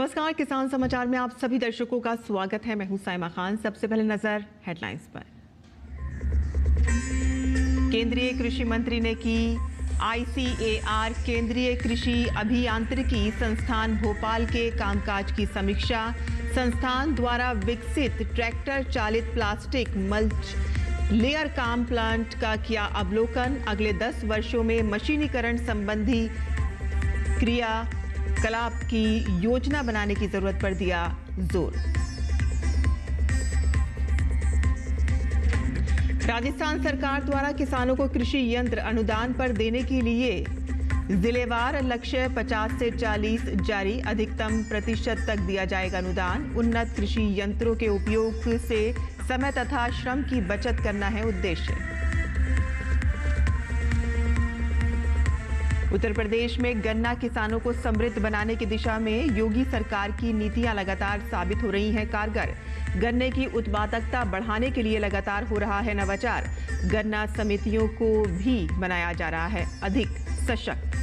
नमस्कार, किसान समाचार में आप सभी दर्शकों का स्वागत है। मैं हूं साइमा खान। सबसे पहले नजर हेडलाइंस पर। केंद्रीय कृषि मंत्री ने की ICAR केंद्रीय कृषि अभियांत्रिकी संस्थान भोपाल के कामकाज की समीक्षा। संस्थान द्वारा विकसित ट्रैक्टर चालित प्लास्टिक मल्च लेयर काम प्लांट का किया अवलोकन। अगले 10 वर्षों में मशीनीकरण संबंधी क्रियाकलाप की योजना बनाने की जरूरत पर दिया जोर। राजस्थान सरकार द्वारा किसानों को कृषि यंत्र अनुदान पर देने के लिए जिलेवार लक्ष्य 50 से 40 जारी। अधिकतम प्रतिशत तक दिया जाएगा अनुदान। उन्नत कृषि यंत्रों के उपयोग से समय तथा श्रम की बचत करना है उद्देश्य। उत्तर प्रदेश में गन्ना किसानों को समृद्ध बनाने की दिशा में योगी सरकार की नीतियां लगातार साबित हो रही हैं कारगर। गन्ने की उत्पादकता बढ़ाने के लिए लगातार हो रहा है नवाचार। गन्ना समितियों को भी बनाया जा रहा है अधिक सशक्त।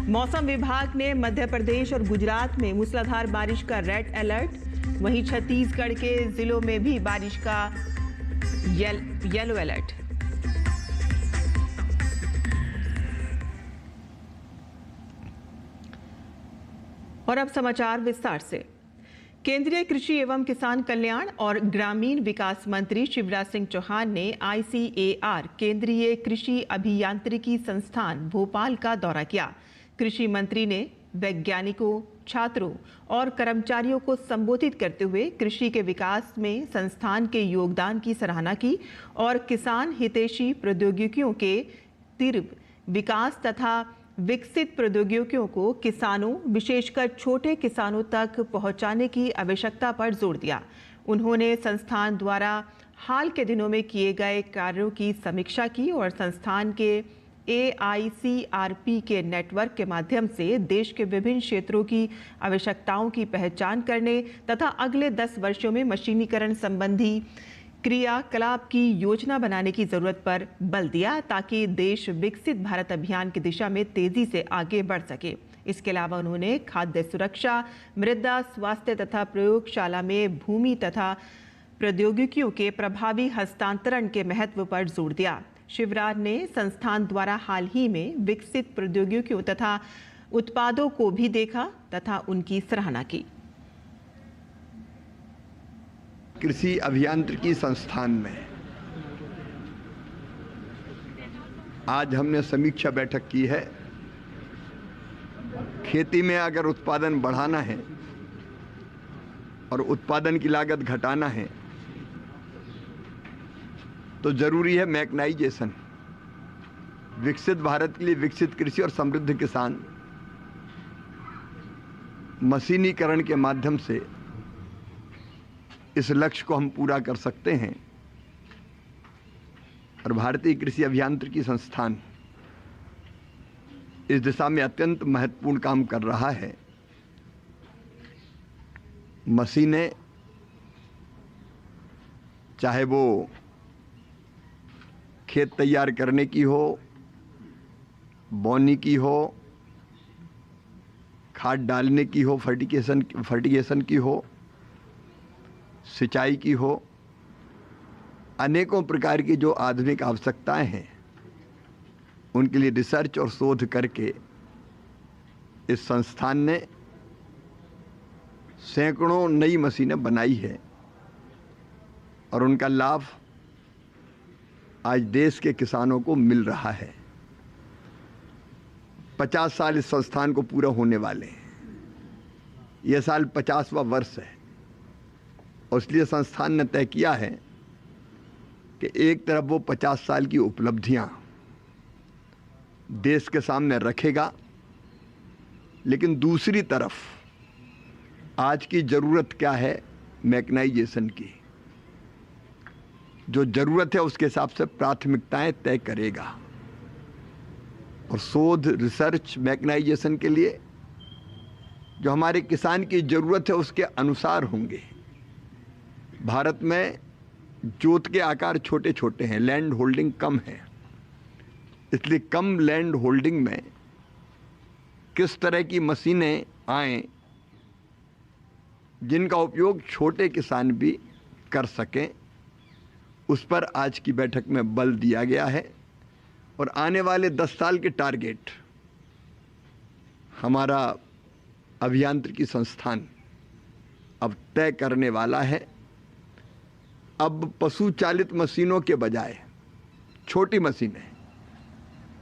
मौसम विभाग ने मध्य प्रदेश और गुजरात में मूसलाधार बारिश का रेड अलर्ट। वहीं छत्तीसगढ़ के जिलों में भी बारिश का येलो अलर्ट। और अब समाचार विस्तार से। केंद्रीय कृषि एवं किसान कल्याण और ग्रामीण विकास मंत्री शिवराज सिंह चौहान ने ICAR केंद्रीय कृषि अभियांत्रिकी संस्थान भोपाल का दौरा किया। कृषि मंत्री ने वैज्ञानिकों, छात्रों और कर्मचारियों को संबोधित करते हुए कृषि के विकास में संस्थान के योगदान की सराहना की और किसान हितैषी प्रौद्योगिकियों के तीव्र विकास तथा विकसित प्रौद्योगिकियों को किसानों, विशेषकर छोटे किसानों तक पहुंचाने की आवश्यकता पर जोर दिया। उन्होंने संस्थान द्वारा हाल के दिनों में किए गए कार्यों की समीक्षा की और संस्थान के AICRP के नेटवर्क के माध्यम से देश के विभिन्न क्षेत्रों की आवश्यकताओं की पहचान करने तथा अगले 10 वर्षों में मशीनीकरण संबंधी क्रियाकलाप की योजना बनाने की जरूरत पर बल दिया ताकि देश विकसित भारत अभियान की दिशा में तेजी से आगे बढ़ सके। इसके अलावा उन्होंने खाद्य सुरक्षा, मृदा स्वास्थ्य तथा प्रयोगशाला में भूमि तथा प्रौद्योगिकियों के प्रभावी हस्तांतरण के महत्व पर जोर दिया। शिवराज ने संस्थान द्वारा हाल ही में विकसित प्रौद्योगिकियों तथा उत्पादों को भी देखा तथा उनकी सराहना की। कृषि अभियांत्रिकी संस्थान में आज हमने समीक्षा बैठक की है। खेती में अगर उत्पादन बढ़ाना है और उत्पादन की लागत घटाना है तो जरूरी है मैकेनाइजेशन। विकसित भारत के लिए विकसित कृषि और समृद्ध किसान मशीनीकरण के माध्यम से इस लक्ष्य को हम पूरा कर सकते हैं। और भारतीय कृषि अभियांत्रिकी संस्थान इस दिशा में अत्यंत महत्वपूर्ण काम कर रहा है। मशीनें चाहे वो खेत तैयार करने की हो, बोनी की हो, खाद डालने की हो, फर्टिगेशन की हो, सिंचाई की हो, अनेकों प्रकार की जो आधुनिक आवश्यकताएं हैं उनके लिए रिसर्च और शोध करके इस संस्थान ने सैकड़ों नई मशीनें बनाई है और उनका लाभ आज देश के किसानों को मिल रहा है। 50 साल इस संस्थान को पूरा होने वाले हैं। यह साल 50वां वर्ष है और इसलिए संस्थान ने तय किया है कि एक तरफ वो 50 साल की उपलब्धियां देश के सामने रखेगा, लेकिन दूसरी तरफ आज की ज़रूरत क्या है मैकेनाइजेशन की, जो ज़रूरत है उसके हिसाब से प्राथमिकताएं तय करेगा। और शोध, रिसर्च मैकेनाइजेशन के लिए जो हमारे किसान की ज़रूरत है उसके अनुसार होंगे। भारत में जोत के आकार छोटे छोटे हैं, लैंड होल्डिंग कम है, इसलिए कम लैंड होल्डिंग में किस तरह की मशीनें आएं जिनका उपयोग छोटे किसान भी कर सकें, उस पर आज की बैठक में बल दिया गया है। और आने वाले 10 साल के टारगेट हमारा अभियांत्रिकी संस्थान अब तय करने वाला है। अब पशु चालित मशीनों के बजाय छोटी मशीनें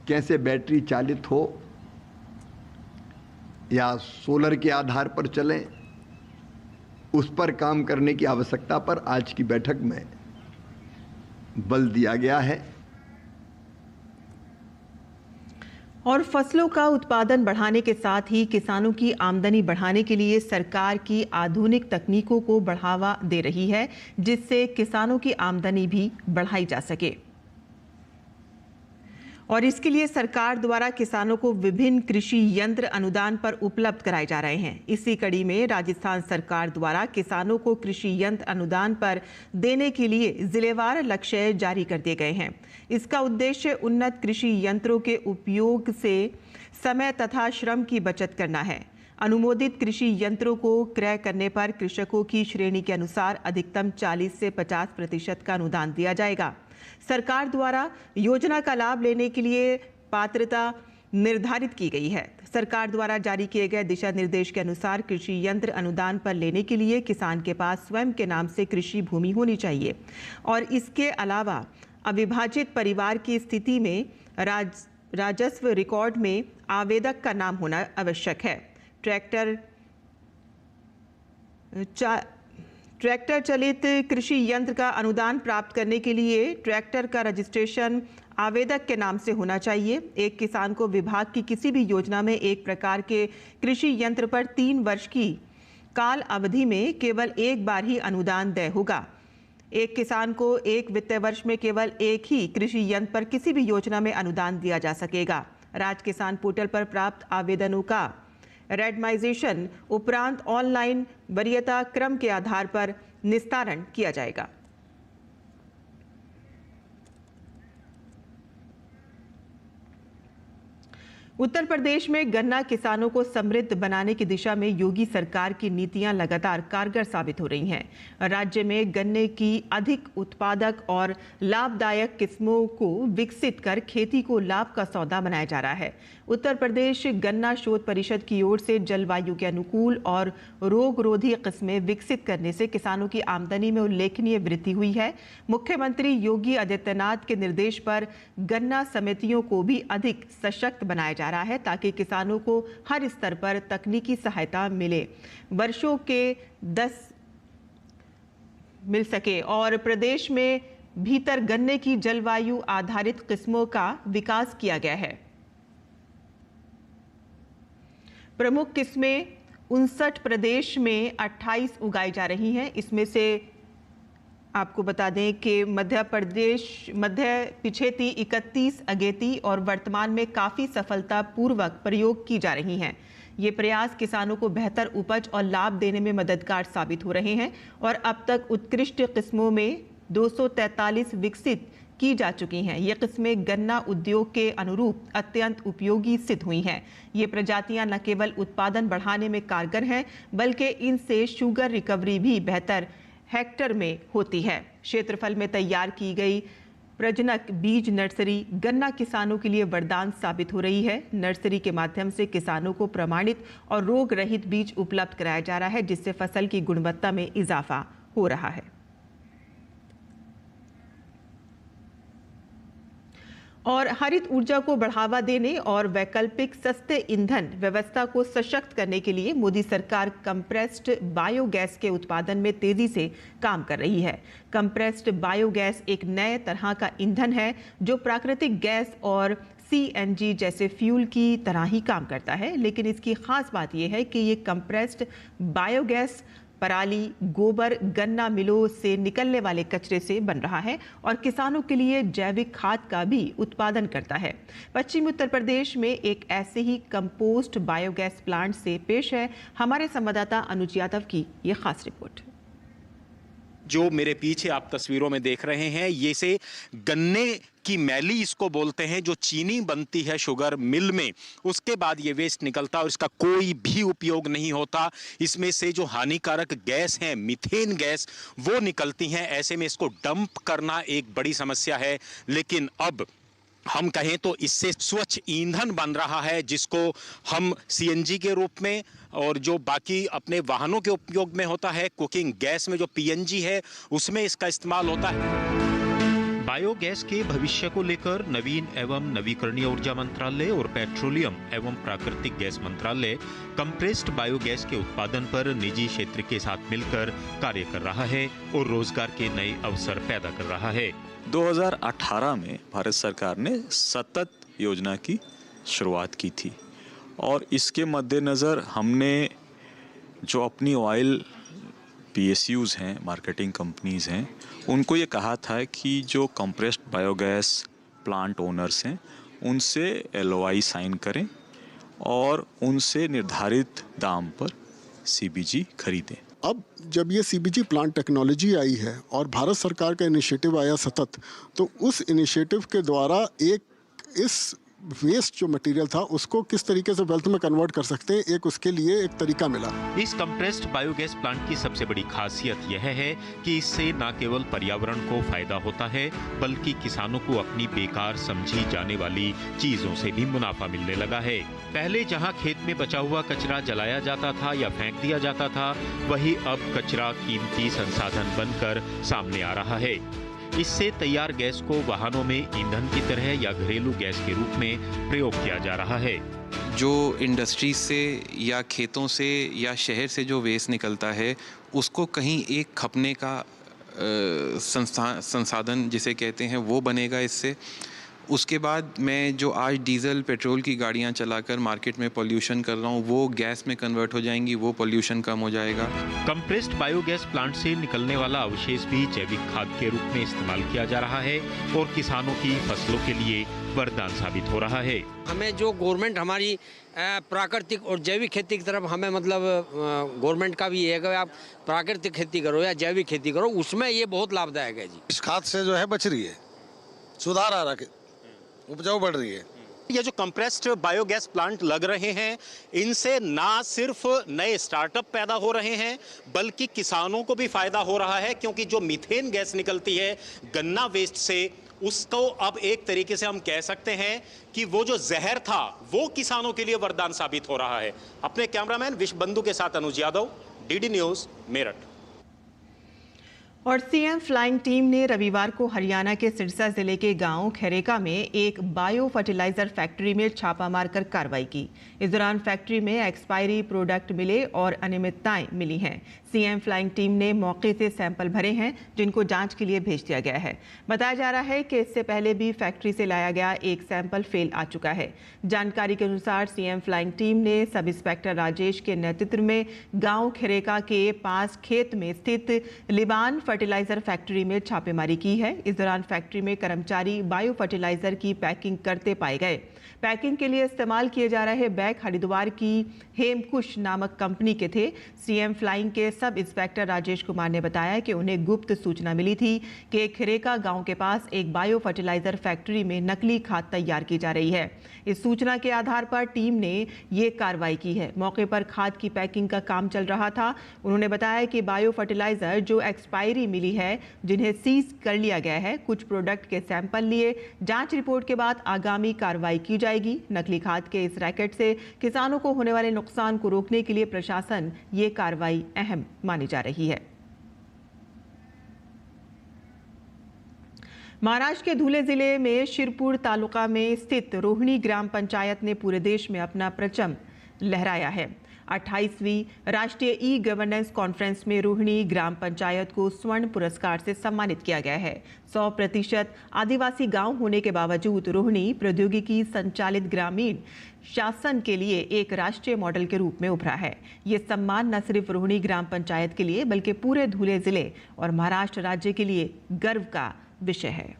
कैसे बैटरी चालित हो या सोलर के आधार पर चलें, उस पर काम करने की आवश्यकता पर आज की बैठक में बल दिया गया है। और फसलों का उत्पादन बढ़ाने के साथ ही किसानों की आमदनी बढ़ाने के लिए सरकार की आधुनिक तकनीकों को बढ़ावा दे रही है, जिससे किसानों की आमदनी भी बढ़ाई जा सके। और इसके लिए सरकार द्वारा किसानों को विभिन्न कृषि यंत्र अनुदान पर उपलब्ध कराए जा रहे हैं। इसी कड़ी में राजस्थान सरकार द्वारा किसानों को कृषि यंत्र अनुदान पर देने के लिए जिलेवार लक्ष्य जारी कर दिए गए हैं। इसका उद्देश्य उन्नत कृषि यंत्रों के उपयोग से समय तथा श्रम की बचत करना है। अनुमोदित कृषि यंत्रों को क्रय करने पर कृषकों की श्रेणी के अनुसार अधिकतम 40 से 50% का अनुदान दिया जाएगा। सरकार द्वारा योजना का लाभ लेने के लिए पात्रता निर्धारित की गई है। सरकार द्वारा जारी किए गए दिशा निर्देश के अनुसार कृषि यंत्र अनुदान पर लेने के लिए किसान के पास स्वयं के नाम से कृषि भूमि होनी चाहिए और इसके अलावा अविभाजित परिवार की स्थिति में राजस्व रिकॉर्ड में आवेदक का नाम होना आवश्यक है। ट्रैक्टर चलित कृषि यंत्र का अनुदान प्राप्त करने के लिए ट्रैक्टर का रजिस्ट्रेशन आवेदक के नाम से होना चाहिए। एक किसान को विभाग की किसी भी योजना में एक प्रकार के कृषि यंत्र पर 3 वर्ष की काल अवधि में केवल एक बार ही अनुदान देय होगा। एक किसान को एक वित्तीय वर्ष में केवल एक ही कृषि यंत्र पर किसी भी योजना में अनुदान दिया जा सकेगा। राज किसान पोर्टल पर प्राप्त आवेदनों का रेंडमाइजेशन उपरांत ऑनलाइन वरीयता क्रम के आधार पर निस्तारण किया जाएगा। उत्तर प्रदेश में गन्ना किसानों को समृद्ध बनाने की दिशा में योगी सरकार की नीतियां लगातार कारगर साबित हो रही हैं। राज्य में गन्ने की अधिक उत्पादक और लाभदायक किस्मों को विकसित कर खेती को लाभ का सौदा बनाया जा रहा है। उत्तर प्रदेश गन्ना शोध परिषद की ओर से जलवायु के अनुकूल और रोगरोधी किस्में विकसित करने से किसानों की आमदनी में उल्लेखनीय वृद्धि हुई है। मुख्यमंत्री योगी आदित्यनाथ के निर्देश पर गन्ना समितियों को भी अधिक सशक्त बनाया जा रहा है ताकि किसानों को हर स्तर पर तकनीकी सहायता मिले, वर्षों के 10 मिल सके और प्रदेश में भीतर गन्ने की जलवायु आधारित किस्मों का विकास किया गया है। प्रमुख किस्में 59 प्रदेश में 28 उगाई जा रही हैं। इसमें से आपको बता दें कि मध्य पिछेती 31 अगेती और वर्तमान में काफ़ी सफलतापूर्वक प्रयोग की जा रही हैं। ये प्रयास किसानों को बेहतर उपज और लाभ देने में मददगार साबित हो रहे हैं और अब तक उत्कृष्ट किस्मों में 243 विकसित की जा चुकी हैं। ये किस्में गन्ना उद्योग के अनुरूप अत्यंत उपयोगी सिद्ध हुई हैं। ये प्रजातियां न केवल उत्पादन बढ़ाने में कारगर हैं बल्कि इनसे शुगर रिकवरी भी बेहतर हेक्टर में होती है। क्षेत्रफल में तैयार की गई प्रजनक बीज नर्सरी गन्ना किसानों के लिए वरदान साबित हो रही है। नर्सरी के माध्यम से किसानों को प्रमाणित और रोग रहित बीज उपलब्ध कराया जा रहा है, जिससे फसल की गुणवत्ता में इजाफा हो रहा है। और हरित ऊर्जा को बढ़ावा देने और वैकल्पिक सस्ते ईंधन व्यवस्था को सशक्त करने के लिए मोदी सरकार कंप्रेस्ड बायोगैस के उत्पादन में तेजी से काम कर रही है। कंप्रेस्ड बायोगैस एक नए तरह का ईंधन है जो प्राकृतिक गैस और CNG जैसे फ्यूल की तरह ही काम करता है, लेकिन इसकी खास बात यह है कि ये कंप्रेस्ड बायोगैस पराली, गोबर, गन्ना मिलों से निकलने वाले कचरे से बन रहा है और किसानों के लिए जैविक खाद का भी उत्पादन करता है। पश्चिमी उत्तर प्रदेश में एक ऐसे ही कंपोस्ट बायोगैस प्लांट से पेश है हमारे संवाददाता अनुज यादव की ये खास रिपोर्ट। जो मेरे पीछे आप तस्वीरों में देख रहे हैं, ये से गन्ने की मैली इसको बोलते हैं, जो चीनी बनती है शुगर मिल में, उसके बाद ये वेस्ट निकलता है और इसका कोई भी उपयोग नहीं होता। इसमें से जो हानिकारक गैस है, मीथेन गैस, वो निकलती हैं। ऐसे में इसको डंप करना एक बड़ी समस्या है। लेकिन अब हम कहें तो इससे स्वच्छ ईंधन बन रहा है, जिसको हम सीएनजी के रूप में और जो बाकी अपने वाहनों के उपयोग में होता है, कुकिंग गैस में जो पीएनजी है उसमें इसका इस्तेमाल होता है। बायोगैस के भविष्य को लेकर नवीन एवं नवीकरणीय ऊर्जा मंत्रालय और पेट्रोलियम एवं प्राकृतिक गैस मंत्रालय कंप्रेस्ड बायोगैस के उत्पादन पर निजी क्षेत्र के साथ मिलकर कार्य कर रहा है और रोजगार के नए अवसर पैदा कर रहा है। 2018 में भारत सरकार ने सतत योजना की शुरुआत की थी और इसके मद्देनज़र हमने जो अपनी ऑयल PSUs हैं, मार्केटिंग कंपनीज़ हैं, उनको ये कहा था कि जो कंप्रेस्ड बायोगैस प्लांट ओनर्स हैं उनसे LOI साइन करें और उनसे निर्धारित दाम पर CBG खरीदें। अब जब ये CBG प्लांट टेक्नोलॉजी आई है और भारत सरकार का इनिशिएटिव आया सतत, तो उस इनिशिएटिव के द्वारा इस वेस्ट जो मटेरियल था उसको किस तरीके से वेल्थ में कन्वर्ट कर सकते हैं, एक उसके लिए एक तरीका मिला। इस कंप्रेस्ड बायोगैस प्लांट की सबसे बड़ी खासियत यह है कि इससे न केवल पर्यावरण को फायदा होता है, बल्कि किसानों को अपनी बेकार समझी जाने वाली चीजों से भी मुनाफा मिलने लगा है। पहले जहां खेत में बचा हुआ कचरा जलाया जाता था या फेंक दिया जाता था, वही अब कचरा कीमती संसाधन बनकर सामने आ रहा है। इससे तैयार गैस को वाहनों में ईंधन की तरह या घरेलू गैस के रूप में प्रयोग किया जा रहा है। जो इंडस्ट्री से या खेतों से या शहर से जो वेस्ट निकलता है, उसको कहीं एक खपने का संसाधन जिसे कहते हैं वो बनेगा इससे। उसके बाद मैं जो आज डीजल पेट्रोल की गाड़ियां चलाकर मार्केट में पोल्यूशन कर रहा हूं, वो गैस में कन्वर्ट हो जाएंगी, वो पोल्यूशन कम हो जाएगा। कंप्रेस्ड बायोगैस प्लांट से निकलने वाला अवशेष भी जैविक खाद के रूप में इस्तेमाल किया जा रहा है और किसानों की फसलों के लिए वरदान साबित हो रहा है। हमें जो गवर्नमेंट हमारी प्राकृतिक और जैविक खेती की तरफ हमें गवर्नमेंट का भी है कि आप प्राकृतिक खेती करो या जैविक खेती करो, उसमें ये बहुत लाभदायक है जी। इस खाद से जो है बच रही है, सुधार आ रहा है, उपजाऊ बढ़ रही है। ये जो कंप्रेस्ड बायोगैस प्लांट लग रहे हैं, इनसे ना सिर्फ नए स्टार्टअप पैदा हो रहे हैं, बल्कि किसानों को भी फायदा हो रहा है, क्योंकि जो मीथेन गैस निकलती है गन्ना वेस्ट से, उसको अब एक तरीके से हम कह सकते हैं कि वो जो जहर था वो किसानों के लिए वरदान साबित हो रहा है। अपने कैमरामैन विश्व बंधु के साथ अनुज यादव, DD न्यूज, मेरठ। और सीएम फ्लाइंग टीम ने रविवार को हरियाणा के सिरसा जिले के गांव खेरेका में एक बायो फर्टिलाइजर फैक्ट्री में छापा मारकर कार्रवाई की। इस दौरान फैक्ट्री में एक्सपायरी प्रोडक्ट मिले और अनियमितताएं मिली हैं। सीएम फ्लाइंग टीम ने मौके से सैंपल भरे हैं, जिनको जांच के लिए भेज दिया गया है। बताया जा रहा है कि इससे पहले भी फैक्ट्री से लाया गया एक सैंपल फेल आ चुका है। जानकारी के अनुसार सीएम फ्लाइंग टीम ने सब इंस्पेक्टर राजेश के नेतृत्व में गांव खेरेका के पास खेत में स्थित लिबान फर्टिलाइजर फैक्ट्री में छापेमारी की है। इस दौरान फैक्ट्री में कर्मचारी बायो फर्टिलाइजर की पैकिंग करते पाए गए। पैकिंग के लिए इस्तेमाल किए जा रहे बैग हरिद्वार की हेमकुश नामक कंपनी के थे। सीएम फ्लाइंग के सब इंस्पेक्टर राजेश कुमार ने बताया कि उन्हें गुप्त सूचना मिली थी कि खेरेका गांव के पास एक बायो फर्टिलाइजर फैक्ट्री में नकली खाद तैयार की जा रही है। इस सूचना के आधार पर टीम ने ये कार्रवाई की है। मौके पर खाद की पैकिंग का काम चल रहा था। उन्होंने बताया कि बायो फर्टिलाइजर जो एक्सपायरी मिली है, जिन्हें सीज कर लिया गया है, कुछ प्रोडक्ट के सैंपल लिए जांच रिपोर्ट के बाद आगामी कार्रवाई की जाएगी। नकली खाद के इस रैकेट से किसानों को होने वाले नुकसान को रोकने के लिए प्रशासन ये कार्रवाई अहम मानी जा रही है। महाराष्ट्र के धुले जिले में शिरपुर तालुका में स्थित रोहिणी ग्राम पंचायत ने पूरे देश में अपना परचम लहराया है। 28वीं राष्ट्रीय ई गवर्नेंस कॉन्फ्रेंस में रोहिणी ग्राम पंचायत को स्वर्ण पुरस्कार से सम्मानित किया गया है। 100% आदिवासी गांव होने के बावजूद रोहिणी प्रौद्योगिकी संचालित ग्रामीण शासन के लिए एक राष्ट्रीय मॉडल के रूप में उभरा है। ये सम्मान न सिर्फ रोहिणी ग्राम पंचायत के लिए बल्कि पूरे धुले जिले और महाराष्ट्र राज्य के लिए गर्व का विषय है।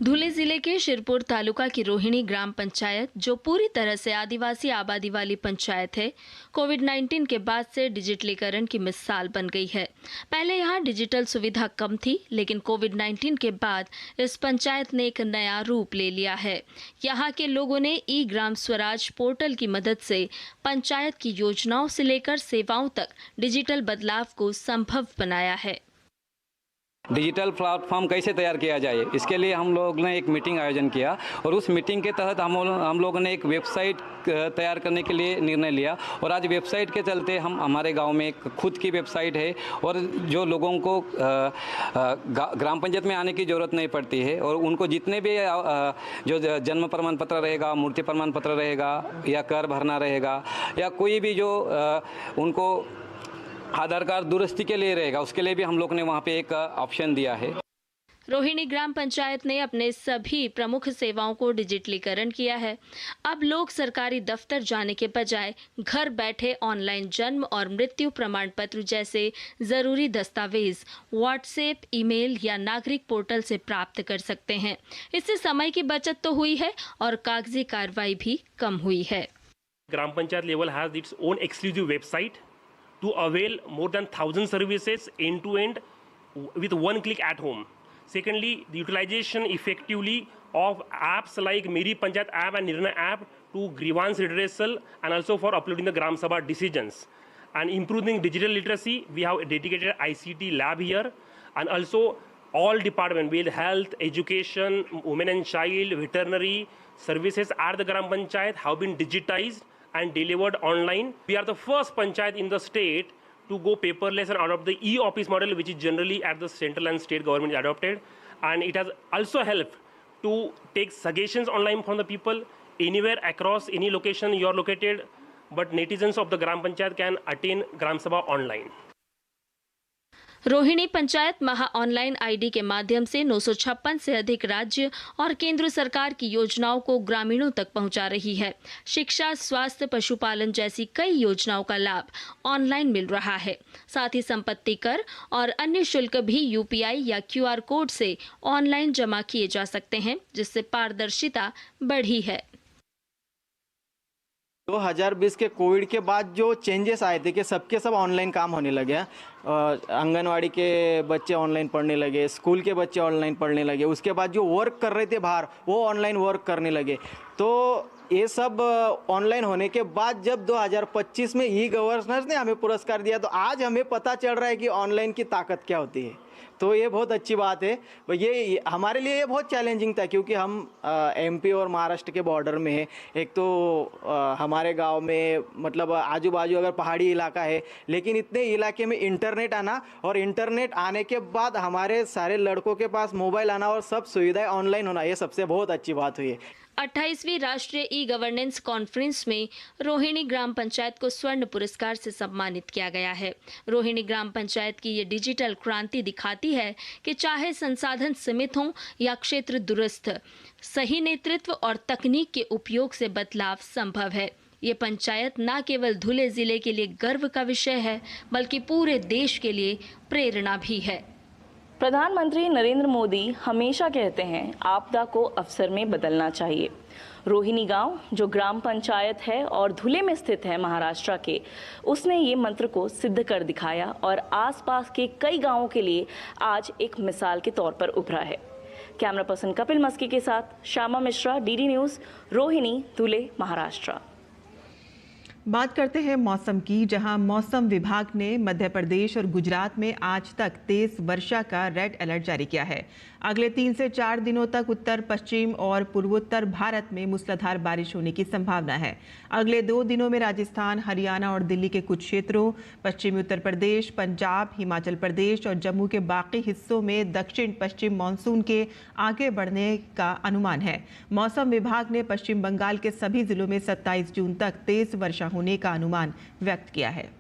धुले जिले के शिरपुर तालुका की रोहिणी ग्राम पंचायत, जो पूरी तरह से आदिवासी आबादी वाली पंचायत है, कोविड-19 के बाद से डिजिटलीकरण की मिसाल बन गई है। पहले यहाँ डिजिटल सुविधा कम थी, लेकिन कोविड-19 के बाद इस पंचायत ने एक नया रूप ले लिया है। यहाँ के लोगों ने ई ग्राम स्वराज पोर्टल की मदद से पंचायत की योजनाओं से लेकर सेवाओं तक डिजिटल बदलाव को संभव बनाया है। डिजिटल प्लेटफॉर्म कैसे तैयार किया जाए, इसके लिए हम लोग ने एक मीटिंग आयोजन किया और उस मीटिंग के तहत हम लोगों ने एक वेबसाइट तैयार करने के लिए निर्णय लिया। और आज वेबसाइट के चलते हमारे गांव में एक खुद की वेबसाइट है और जो लोगों को ग्राम पंचायत में आने की ज़रूरत नहीं पड़ती है और उनको जितने भी जो जन्म प्रमाण पत्र रहेगा, मूर्ति प्रमाण पत्र रहेगा या कर भरना रहेगा या कोई भी जो उनको आधार कार्ड दुरुस्ती के लिए रहेगा, उसके लिए भी हम लोग ने वहाँ पे एक ऑप्शन दिया है। रोहिणी ग्राम पंचायत ने अपने सभी प्रमुख सेवाओं को डिजिटलीकरण किया है। अब लोग सरकारी दफ्तर जाने के बजाय घर बैठे ऑनलाइन जन्म और मृत्यु प्रमाण पत्र जैसे जरूरी दस्तावेज व्हाट्सएप, ईमेल या नागरिक पोर्टल से प्राप्त कर सकते हैं। इससे समय की बचत तो हुई है और कागजी कार्रवाई भी कम हुई है। ग्राम panchayat level has its own exclusive website to avail more than 1,000 services end to end with one click at home. Secondly, the utilization effectively of apps like Meri Panchayat app and Nirnay app to grievance redressal and also for uploading the Gram Sabha decisions. And improving digital literacy, we have a dedicated ICT lab here, and also all departments, be it health, education, women and child, veterinary services at the Gram Panchayat have been digitized and delivered online. We are the first panchayat in the state to go paperless and adopt the e-office model, which is generally at the central and state government adopted. And it has also helped to take suggestions online from the people anywhere across any location you are located. But netizens of the Gram Panchayat can attain Gram Sabha online. Rohini panchayat महा online ID के माध्यम से 956 से अधिक राज्य और केंद्र सरकार की योजनाओं को ग्रामीणों तक पहुंचा रही है। शिक्षा, स्वास्थ्य, पशुपालन जैसी कई योजनाओं का लाभ ऑनलाइन मिल रहा है। साथ ही संपत्ति कर और अन्य शुल्क भी यूपीआई या क्यूआर कोड से ऑनलाइन जमा किए जा सकते हैं, जिससे पारदर्शिता बढ़ी है। 2020 के कोविड के बाद जो चेंजेस आए थे कि सबके सब ऑनलाइन काम होने लगे हैं। आंगनवाड़ी के बच्चे ऑनलाइन पढ़ने लगे, स्कूल के बच्चे ऑनलाइन पढ़ने लगे, उसके बाद जो वर्क कर रहे थे बाहर वो ऑनलाइन वर्क करने लगे। तो ये सब ऑनलाइन होने के बाद जब 2025 में ई गवर्नेंस ने हमें पुरस्कार दिया तो आज हमें पता चल रहा है कि ऑनलाइन की ताकत क्या होती है। तो ये बहुत अच्छी बात है। ये हमारे लिए ये बहुत चैलेंजिंग था क्योंकि हम एमपी और महाराष्ट्र के बॉर्डर में है। एक तो हमारे गांव में मतलब आजू बाजू अगर पहाड़ी इलाका है, लेकिन इतने इलाके में इंटरनेट आना और इंटरनेट आने के बाद हमारे सारे लड़कों के पास मोबाइल आना और सब सुविधाएं ऑनलाइन होना, ये सबसे बहुत अच्छी बात हुई है। 28वीं राष्ट्रीय ई गवर्नेंस कॉन्फ्रेंस में रोहिणी ग्राम पंचायत को स्वर्ण पुरस्कार से सम्मानित किया गया है। रोहिणी ग्राम पंचायत की ये डिजिटल क्रांति दिखाती है कि चाहे संसाधन सीमित हों या क्षेत्र दूरस्थ, सही नेतृत्व और तकनीक के उपयोग से बदलाव संभव है। ये पंचायत न केवल धुले जिले के लिए गर्व का विषय है, बल्कि पूरे देश के लिए प्रेरणा भी है। प्रधानमंत्री नरेंद्र मोदी हमेशा कहते हैं आपदा को अवसर में बदलना चाहिए। रोहिणी गांव जो ग्राम पंचायत है और धुले में स्थित है महाराष्ट्र के, उसने ये मंत्र को सिद्ध कर दिखाया और आसपास के कई गांवों के लिए आज एक मिसाल के तौर पर उभरा है। कैमरा पर्सन कपिल मस्की के साथ श्यामा मिश्रा, डीडी न्यूज़, रोहिणी, धुले, महाराष्ट्र। बात करते हैं मौसम की, जहां मौसम विभाग ने मध्य प्रदेश और गुजरात में आज तक तेज वर्षा का रेड अलर्ट जारी किया है। अगले 3 से 4 दिनों तक उत्तर पश्चिम और पूर्वोत्तर भारत में मूसलाधार बारिश होने की संभावना है। अगले 2 दिनों में राजस्थान, हरियाणा और दिल्ली के कुछ क्षेत्रों, पश्चिमी उत्तर प्रदेश, पंजाब, हिमाचल प्रदेश और जम्मू के बाकी हिस्सों में दक्षिण पश्चिम मानसून के आगे बढ़ने का अनुमान है। मौसम विभाग ने पश्चिम बंगाल के सभी जिलों में 27 जून तक तेज वर्षा होने का अनुमान व्यक्त किया है।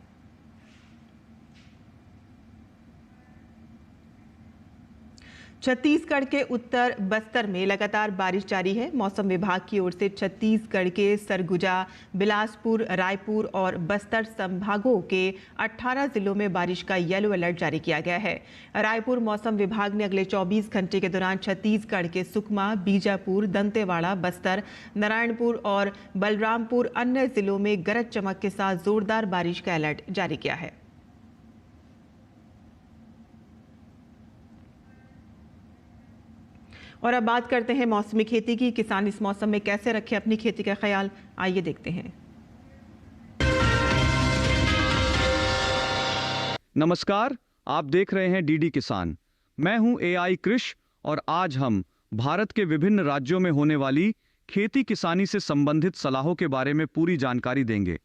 छत्तीसगढ़ के उत्तर बस्तर में लगातार बारिश जारी है। मौसम विभाग की ओर से छत्तीसगढ़ के सरगुजा, बिलासपुर, रायपुर और बस्तर संभागों के 18 जिलों में बारिश का येलो अलर्ट जारी किया गया है। रायपुर मौसम विभाग ने अगले 24 घंटे के दौरान छत्तीसगढ़ के सुकमा, बीजापुर, दंतेवाड़ा, बस्तर, नारायणपुर और बलरामपुर अन्य जिलों में गरज चमक के साथ जोरदार बारिश का अलर्ट जारी किया है। और अब बात करते हैं मौसमी खेती की। किसान इस मौसम में कैसे रखें अपनी खेती का ख्याल, आइए देखते हैं। नमस्कार, आप देख रहे हैं डीडी किसान। मैं हूं AI कृष और आज हम भारत के विभिन्न राज्यों में होने वाली खेती किसानी से संबंधित सलाहों के बारे में पूरी जानकारी देंगे।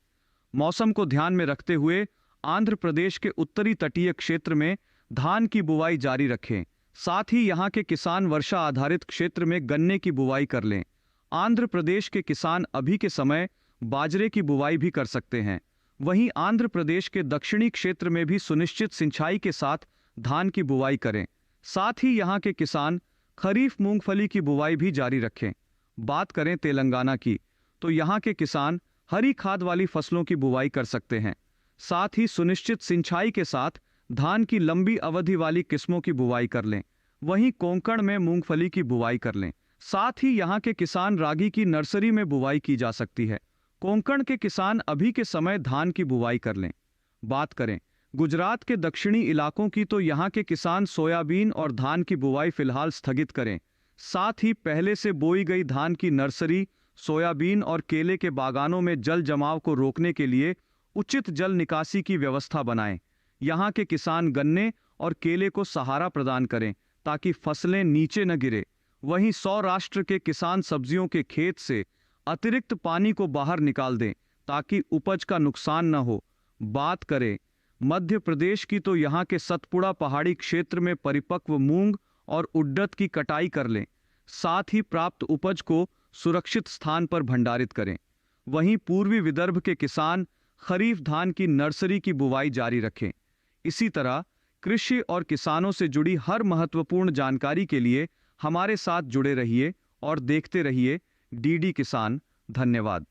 मौसम को ध्यान में रखते हुए आंध्र प्रदेश के उत्तरी तटीय क्षेत्र में धान की बुवाई जारी रखें। साथ ही यहां के किसान वर्षा आधारित क्षेत्र में गन्ने की बुवाई कर लें। आंध्र प्रदेश के किसान अभी के समय बाजरे की बुवाई भी कर सकते हैं। वहीं आंध्र प्रदेश के दक्षिणी क्षेत्र में भी सुनिश्चित सिंचाई के साथ धान की बुवाई करें। साथ ही यहां के किसान खरीफ मूंगफली की बुवाई भी जारी रखें। बात करें तेलंगाना की, तो यहां के किसान हरी खाद वाली फसलों की बुवाई कर सकते हैं। साथ ही सुनिश्चित सिंचाई के साथ धान की लंबी अवधि वाली किस्मों की बुवाई कर लें। वहीं कोंकण में मूंगफली की बुवाई कर लें। साथ ही यहां के किसान रागी की नर्सरी में बुवाई की जा सकती है। कोंकण के किसान अभी के समय धान की बुवाई कर लें। बात करें गुजरात के दक्षिणी इलाकों की, तो यहां के किसान सोयाबीन और धान की बुवाई फिलहाल स्थगित करें। साथ ही पहले से बोई गई धान की नर्सरी, सोयाबीन और केले के बागानों में जल जमाव को रोकने के लिए उचित जल निकासी की व्यवस्था बनाएं। यहां के किसान गन्ने और केले को सहारा प्रदान करें ताकि फसलें नीचे न गिरे। वहीं सौराष्ट्र के किसान सब्जियों के खेत से अतिरिक्त पानी को बाहर निकाल दें ताकि उपज का नुकसान न हो। बात करें मध्य प्रदेश की, तो यहां के सतपुड़ा पहाड़ी क्षेत्र में परिपक्व मूंग और उड़द की कटाई कर लें। साथ ही प्राप्त उपज को सुरक्षित स्थान पर भंडारित करें। वहीं पूर्वी विदर्भ के किसान खरीफ धान की नर्सरी की बुवाई जारी रखें। इसी तरह कृषि और किसानों से जुड़ी हर महत्वपूर्ण जानकारी के लिए हमारे साथ जुड़े रहिए और देखते रहिए डीडी किसान। धन्यवाद।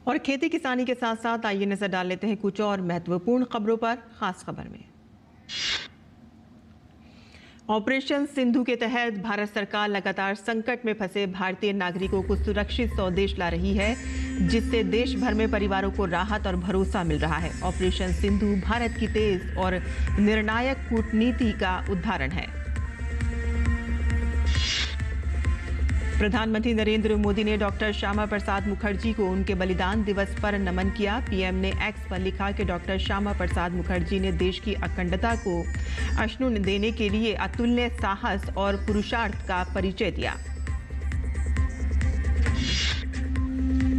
और खेती किसानी के साथ साथ आइए नजर डाल लेते हैं कुछ और महत्वपूर्ण खबरों पर। खास खबर में ऑपरेशन सिंधु के तहत भारत सरकार लगातार संकट में फंसे भारतीय नागरिकों को सुरक्षित स्वदेश ला रही है, जिससे देश भर में परिवारों को राहत और भरोसा मिल रहा है। ऑपरेशन सिंधु भारत की तेज और निर्णायक कूटनीति का उदाहरण है। प्रधानमंत्री नरेंद्र मोदी ने डॉक्टर श्यामा प्रसाद मुखर्जी को उनके बलिदान दिवस पर नमन किया। पीएम ने एक्स पर लिखा कि डॉक्टर श्यामा प्रसाद मुखर्जी ने देश की अखंडता को अक्षुण्ण देने के लिए अतुल्य साहस और पुरुषार्थ का परिचय दिया।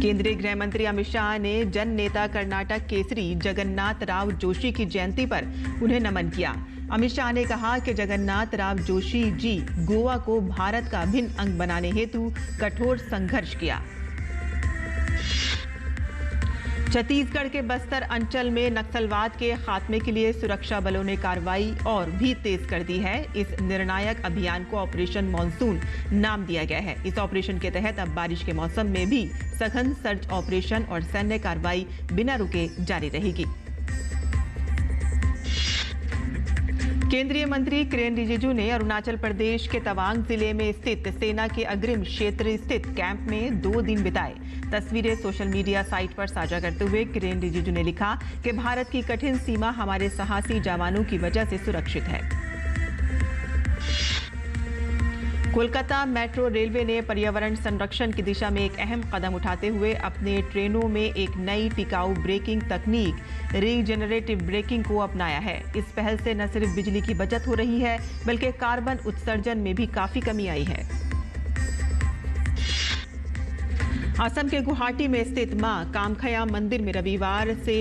केंद्रीय गृह मंत्री अमित शाह ने जन नेता कर्नाटक केसरी जगन्नाथ राव जोशी की जयंती पर उन्हें नमन किया। अमित शाह ने कहा कि जगन्नाथ राव जोशी जी गोवा को भारत का अभिन्न अंग बनाने हेतु कठोर संघर्ष किया। छत्तीसगढ़ के बस्तर अंचल में नक्सलवाद के खात्मे के लिए सुरक्षा बलों ने कार्रवाई और भी तेज कर दी है। इस निर्णायक अभियान को ऑपरेशन मॉनसून नाम दिया गया है। इस ऑपरेशन के तहत अब बारिश के मौसम में भी सघन सर्च ऑपरेशन और सैन्य कार्रवाई बिना रुके जारी रहेगी। केंद्रीय मंत्री किरेन रिजिजू ने अरुणाचल प्रदेश के तवांग जिले में स्थित सेना के अग्रिम क्षेत्र स्थित कैंप में 2 दिन बिताए। तस्वीरें सोशल मीडिया साइट पर साझा करते हुए किरेन रिजिजू ने लिखा कि भारत की कठिन सीमा हमारे साहसी जवानों की वजह से सुरक्षित है। कोलकाता मेट्रो रेलवे ने पर्यावरण संरक्षण की दिशा में एक अहम कदम उठाते हुए अपने ट्रेनों में एक नई टिकाऊ ब्रेकिंग तकनीक रीजेनरेटिव ब्रेकिंग को अपनाया है। इस पहल से न सिर्फ बिजली की बचत हो रही है बल्कि कार्बन उत्सर्जन में भी काफी कमी आई है। असम के गुवाहाटी में स्थित मां कामख्या मंदिर में रविवार से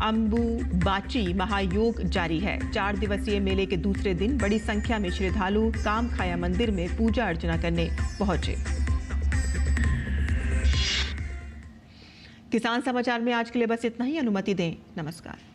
अम्बुबाची महायोग जारी है। 4 दिवसीय मेले के दूसरे दिन बड़ी संख्या में श्रद्धालु कामख्या मंदिर में पूजा अर्चना करने पहुंचे। किसान समाचार में आज के लिए बस इतना ही। अनुमति दें। नमस्कार।